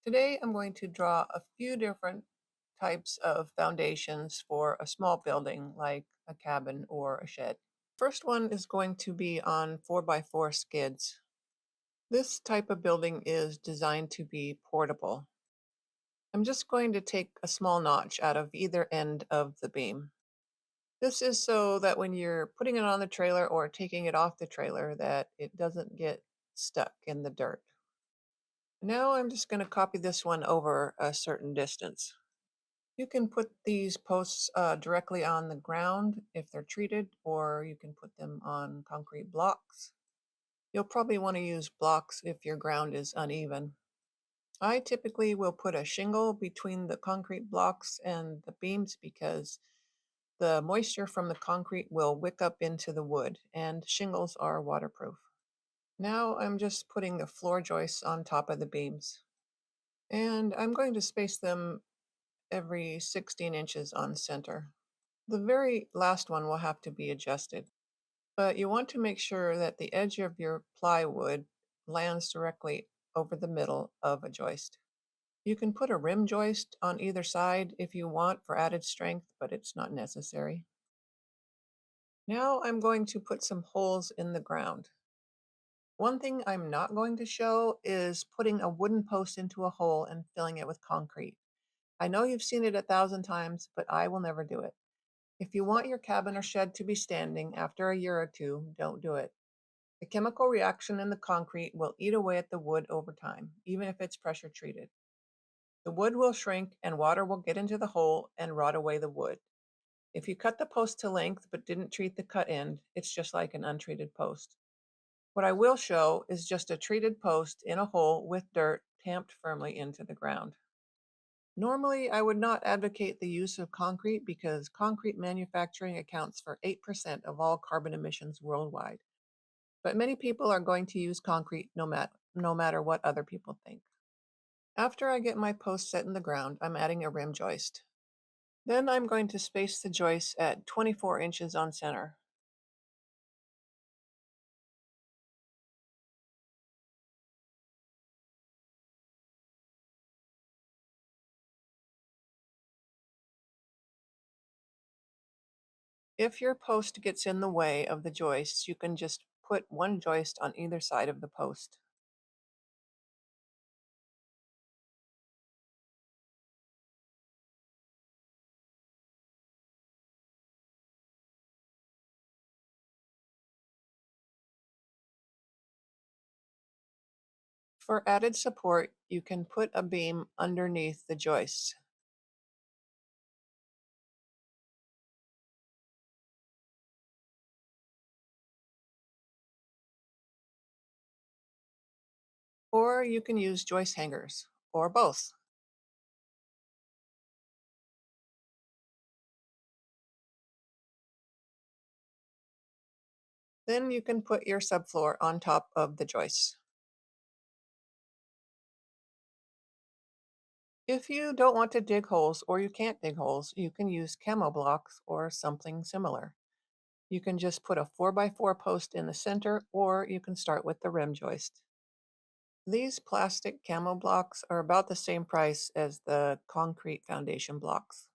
Today I'm going to draw a few different types of foundations for a small building like a cabin or a shed. First one is going to be on 4x4 skids. This type of building is designed to be portable. I'm just going to take a small notch out of either end of the beam. This is so that when you're putting it on the trailer or taking it off the trailer that it doesn't get stuck in the dirt. Now I'm just going to copy this one over a certain distance. You can put these posts directly on the ground if they're treated, or you can put them on concrete blocks. You'll probably want to use blocks if your ground is uneven. I typically will put a shingle between the concrete blocks and the beams because the moisture from the concrete will wick up into the wood, and shingles are waterproof. Now I'm just putting the floor joists on top of the beams, and I'm going to space them every 16 inches on center. The very last one will have to be adjusted, but you want to make sure that the edge of your plywood lands directly over the middle of a joist. You can put a rim joist on either side if you want for added strength, but it's not necessary. Now I'm going to put some holes in the ground. One thing I'm not going to show is putting a wooden post into a hole and filling it with concrete. I know you've seen it 1,000 times, but I will never do it. If you want your cabin or shed to be standing after a year or two, don't do it. The chemical reaction in the concrete will eat away at the wood over time, even if it's pressure treated. The wood will shrink and water will get into the hole and rot away the wood. If you cut the post to length but didn't treat the cut end, it's just like an untreated post. What I will show is just a treated post in a hole with dirt tamped firmly into the ground. Normally, I would not advocate the use of concrete because concrete manufacturing accounts for 8% of all carbon emissions worldwide. But many people are going to use concrete no matter what other people think. After I get my post set in the ground, I'm adding a rim joist. Then I'm going to space the joists at 24 inches on center. If your post gets in the way of the joists, you can just put one joist on either side of the post. For added support, you can put a beam underneath the joists, or you can use joist hangers, or both. Then you can put your subfloor on top of the joists. If you don't want to dig holes or you can't dig holes, you can use camo blocks or something similar. You can just put a 4x4 post in the center, or you can start with the rim joist. These plastic camo blocks are about the same price as the concrete foundation blocks.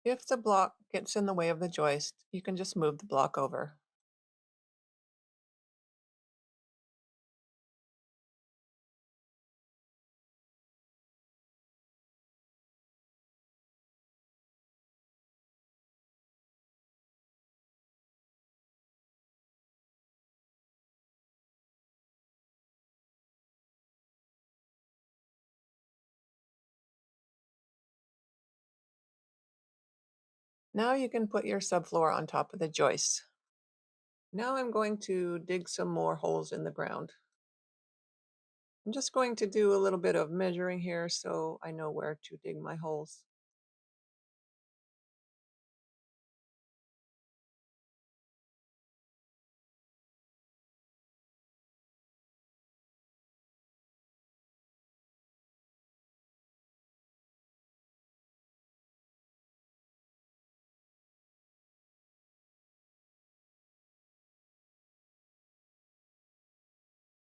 If the block gets in the way of the joist, you can just move the block over. Now you can put your subfloor on top of the joists. Now I'm going to dig some more holes in the ground. I'm just going to do a little bit of measuring here so I know where to dig my holes.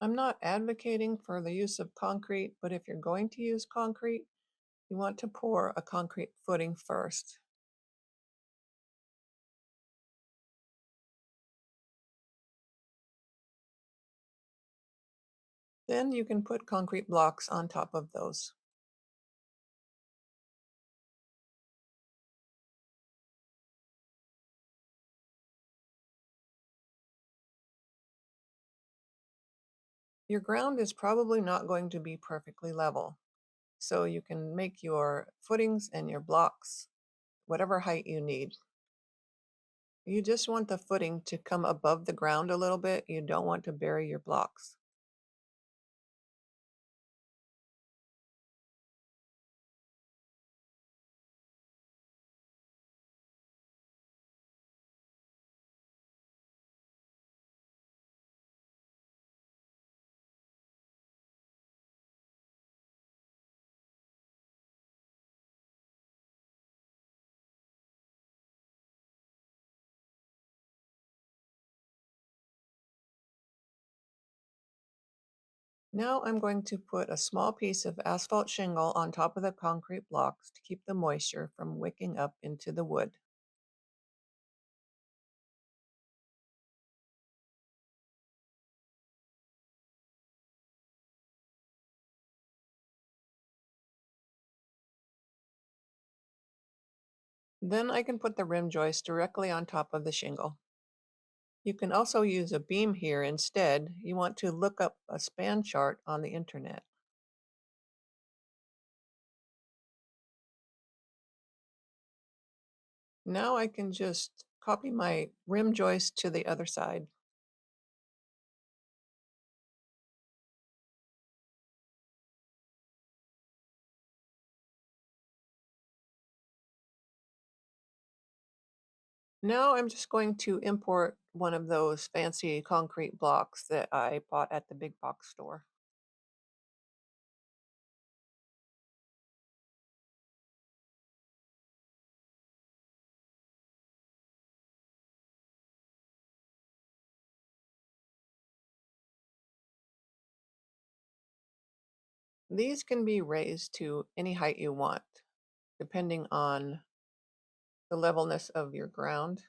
I'm not advocating for the use of concrete, but if you're going to use concrete, you want to pour a concrete footing first. Then you can put concrete blocks on top of those. Your ground is probably not going to be perfectly level, so you can make your footings and your blocks whatever height you need. You just want the footing to come above the ground a little bit. You don't want to bury your blocks. Now I'm going to put a small piece of asphalt shingle on top of the concrete blocks to keep the moisture from wicking up into the wood. Then I can put the rim joist directly on top of the shingle. You can also use a beam here instead. You want to look up a span chart on the internet. Now I can just copy my rim joist to the other side. Now I'm just going to import one of those fancy concrete blocks that I bought at the big box store. These can be raised to any height you want, depending on the levelness of your ground,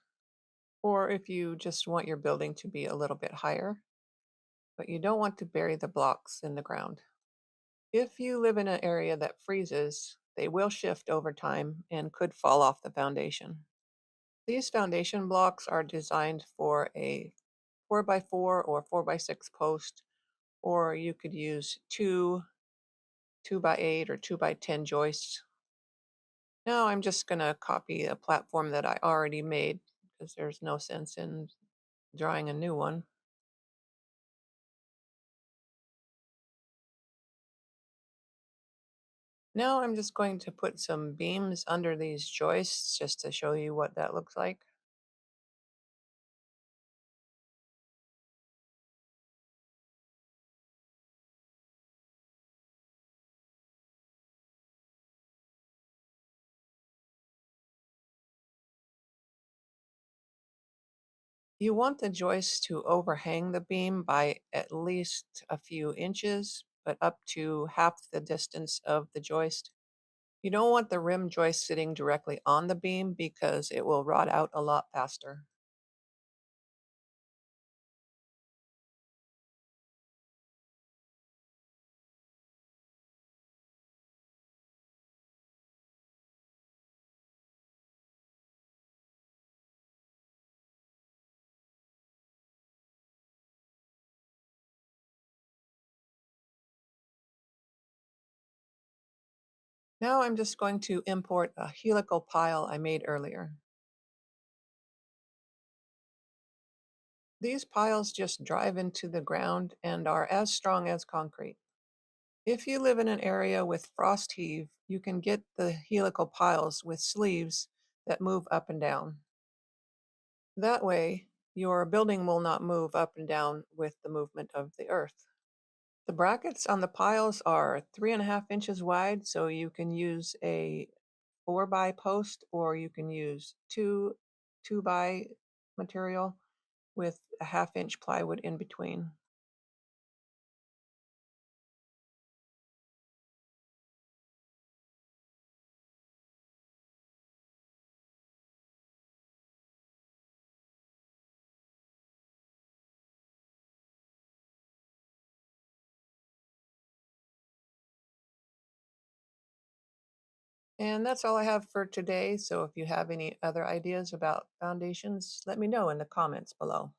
or if you just want your building to be a little bit higher, but you don't want to bury the blocks in the ground. If you live in an area that freezes, they will shift over time and could fall off the foundation. These foundation blocks are designed for a 4 by 4 or 4 by 6 post, or you could use two 2 by 8 or 2 by 10 joists. Now I'm just going to copy a platform that I already made because there's no sense in drawing a new one. Now I'm just going to put some beams under these joists just to show you what that looks like. You want the joist to overhang the beam by at least a few inches, but up to half the distance of the joist. You don't want the rim joist sitting directly on the beam because it will rot out a lot faster. Now I'm just going to import a helical pile I made earlier. These piles just drive into the ground and are as strong as concrete. If you live in an area with frost heave, you can get the helical piles with sleeves that move up and down. That way, your building will not move up and down with the movement of the earth. The brackets on the piles are 3.5 inches wide, so you can use a 4 by post or you can use two by material with a 1/2 inch plywood in between. And that's all I have for today. So if you have any other ideas about foundations, let me know in the comments below.